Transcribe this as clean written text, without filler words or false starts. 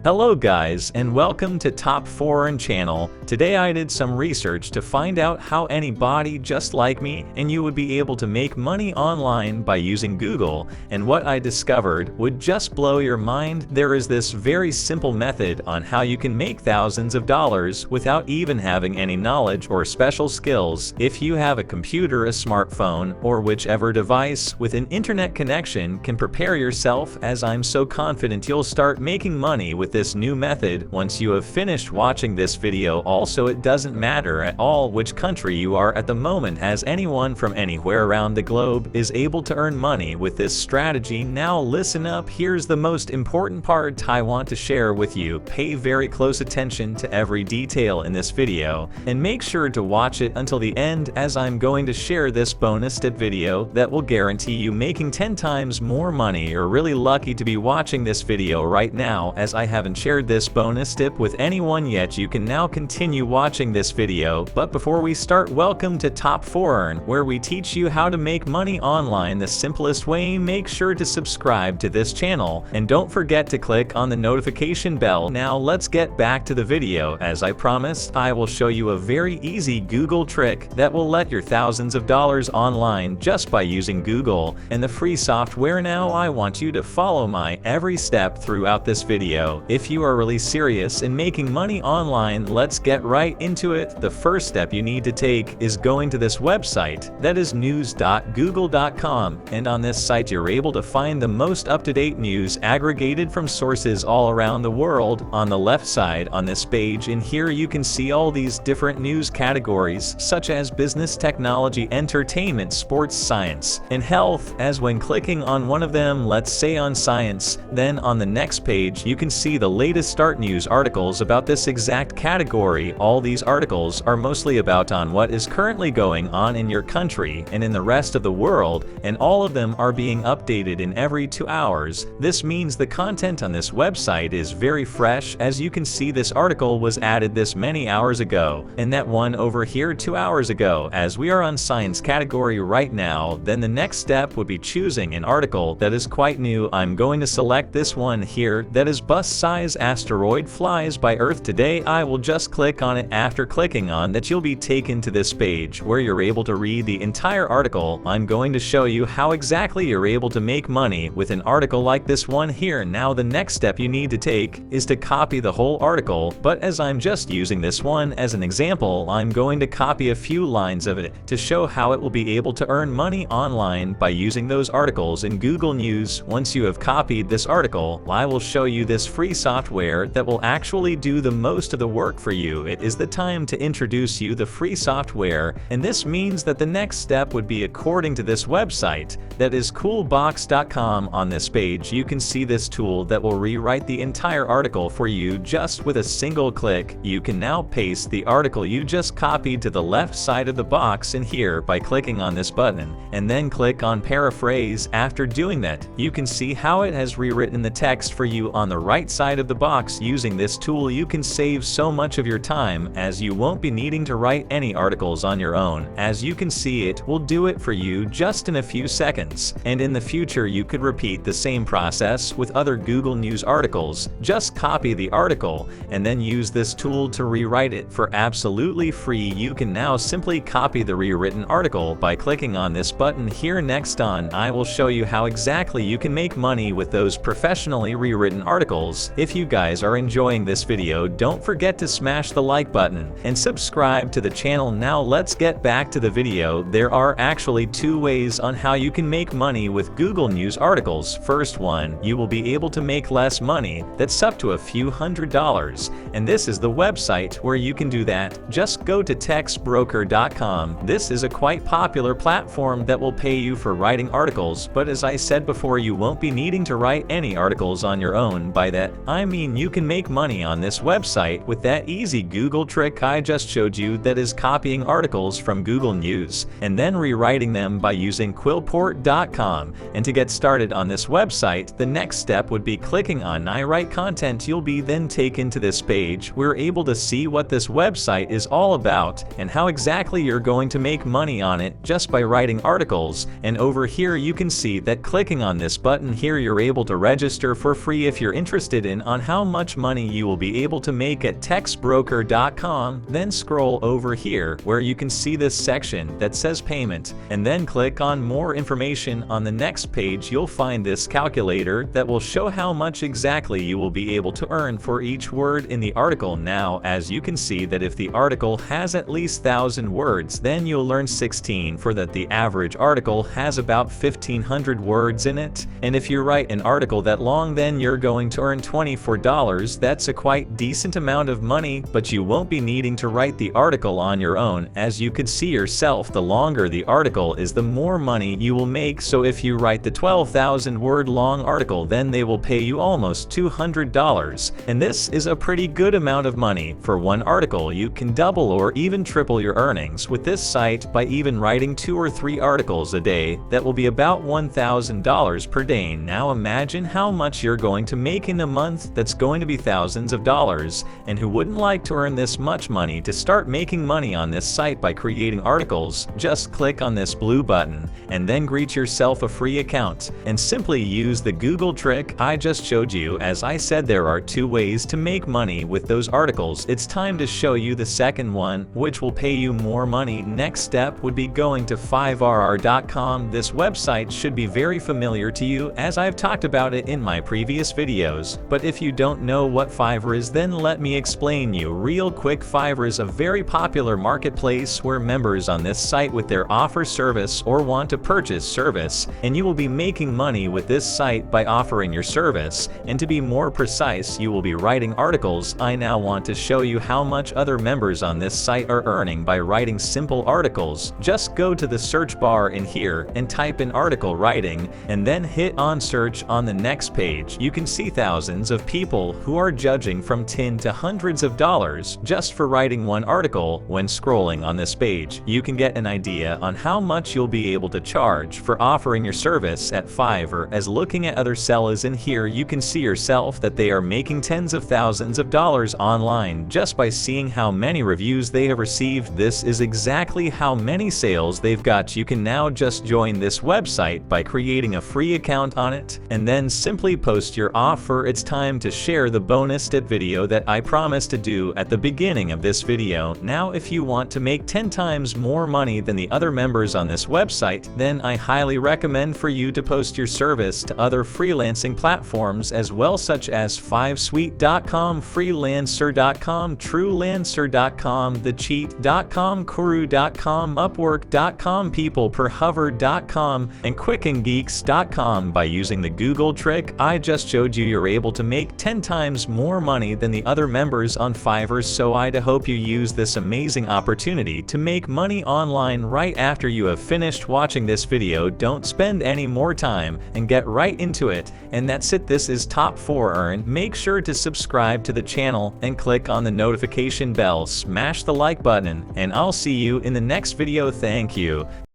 Hello guys, and welcome to Top Foreign Channel. Today I did some research to find out how anybody just like me and you would be able to make money online by using Google, and what I discovered would just blow your mind. There is this very simple method on how you can make thousands of dollars without even having any knowledge or special skills. If you have a computer, a smartphone, or whichever device with an internet connection, can prepare yourself, as I'm so confident you'll start making money with this new method once you have finished watching this video. Also, it doesn't matter at all which country you are at the moment, as anyone from anywhere around the globe is able to earn money with this strategy. Now listen up, here's the most important part I want to share with you. Pay very close attention to every detail in this video and make sure to watch it until the end, as I'm going to share this bonus tip video that will guarantee you making 10 times more money. You're really lucky to be watching this video right now, as I haven't shared this bonus tip with anyone yet. You can now continue watching this video, but before we start, welcome to Top Foreign, where we teach you how to make money online the simplest way. Make sure to subscribe to this channel and don't forget to click on the notification bell. Now let's get back to the video. As I promised, I will show you a very easy Google trick that will let your thousands of dollars online just by using Google and the free software. Now I want you to follow my every step throughout this video. If you are really serious in making money online, let's get right into it. The first step you need to take is going to this website, that is news.google.com, and on this site you're able to find the most up-to-date news aggregated from sources all around the world. On the left side on this page, in here you can see all these different news categories such as business, technology, entertainment, sports, science, and health. As when clicking on one of them, let's say on science, then on the next page you can see the latest start news articles about this exact category. All these articles are mostly about on what is currently going on in your country and in the rest of the world, and all of them are being updated in every 2 hours. This means the content on this website is very fresh. As you can see, this article was added this many hours ago, and that one over here 2 hours ago. As we are on science category right now, then the next step would be choosing an article that is quite new. I'm going to select this one here, that is bus-size asteroid flies by Earth today. I will just click on it. After clicking on that, you'll be taken to this page where you're able to read the entire article. I'm going to show you how exactly you're able to make money with an article like this one here. Now the next step you need to take is to copy the whole article, but as I'm just using this one as an example, I'm going to copy a few lines of it to show how it will be able to earn money online by using those articles in Google News. Once you have copied this article, I will show you this free software that will actually do the most of the work for you. It is the time to introduce you the free software, and this means that the next step would be according to this website, that is coolbox.com. On this page you can see this tool that will rewrite the entire article for you just with a single click. You can now paste the article you just copied to the left side of the box in here by clicking on this button, and then click on paraphrase. After doing that, you can see how it has rewritten the text for you on the right side of the box. Using this tool you can save so much of your time, as you won't be needing to write any articles on your own. As you can see, it will do it for you just in a few seconds, and in the future you could repeat the same process with other Google News articles. Just copy the article and then use this tool to rewrite it for absolutely free. You can now simply copy the rewritten article by clicking on this button here. Next on, I will show you how exactly you can make money with those professionally rewritten articles. If you guys are enjoying this video, don't forget to smash the like button and subscribe to the channel. Now let's get back to the video. There are actually two ways on how you can make money with Google News articles. First one, you will be able to make less money, that's up to a few $100s, and this is the website where you can do that. Just go to textbroker.com. This is a quite popular platform that will pay you for writing articles, but as I said before, you won't be needing to write any articles on your own. By that I mean you can make money on this website with that easy Google trick I just showed you, that is copying articles from Google News and then rewriting them by using quillport.com. And to get started on this website, the next step would be clicking on I write content. You'll be then taken to this page. We're able to see what this website is all about and how exactly you're going to make money on it just by writing articles. And over here you can see that clicking on this button here, you're able to register for free if you're interested information on how much money you will be able to make at textbroker.com, then scroll over here where you can see this section that says payment, and then click on more information. On the next page you'll find this calculator that will show how much exactly you will be able to earn for each word in the article. Now, as you can see that if the article has at least 1,000 words, then you'll learn 16. For that, the average article has about 1,500 words in it, and if you write an article that long, then you're going to earn $24. That's a quite decent amount of money, but you won't be needing to write the article on your own. As you could see yourself, the longer the article is, the more money you will make. So if you write the 12,000 word long article, then they will pay you almost $200, and this is a pretty good amount of money. For one article, you can double or even triple your earnings with this site by even writing 2 or 3 articles a day. That will be about $1,000 per day. Now imagine how much you're going to make in a month. That's going to be thousands of dollars, and who wouldn't like to earn this much money? To start making money on this site by creating articles, just click on this blue button and then create yourself a free account and simply use the Google trick I just showed you. As I said, there are 2 ways to make money with those articles. It's time to show you the second one, which will pay you more money. Next step would be going to 5rr.com. This website should be very familiar to you, as I've talked about it in my previous videos. But if you don't know what Fiverr is, then let me explain you real quick. Fiverr is a very popular marketplace where members on this site with their offer service or want to purchase service, and you will be making money with this site by offering your service. And to be more precise, you will be writing articles. I now want to show you how much other members on this site are earning by writing simple articles. Just go to the search bar in here and type in article writing, and then hit on search. On the next page you can see thousands of people who are judging from $10 to hundreds of dollars just for writing one article. When scrolling on this page, you can get an idea on how much you'll be able to charge for offering your service at Fiverr. As looking at other sellers in here, you can see yourself that they are making tens of thousands of dollars online just by seeing how many reviews they have received. This is exactly how many sales they've got. You can now just join this website by creating a free account on it and then simply post your offer. It's time to share the bonus tip video that I promised to do at the beginning of this video. Now, if you want to make 10 times more money than the other members on this website, then I highly recommend for you to post your service to other freelancing platforms as well, such as 5suite.com, freelancer.com, truelancer.com, thecheat.com, Kuru.com, upwork.com, peopleperhover.com, and quickengeeks.com. By using the Google trick I just showed you, you're able to make 10 times more money than the other members on Fiverr. So I hope you use this amazing opportunity to make money online right after you have finished watching this video. Don't spend any more time and get right into it. And that's it. This is Top 4 Earn. Make sure to subscribe to the channel and click on the notification bell. Smash the like button, and I'll see you in the next video. Thank you.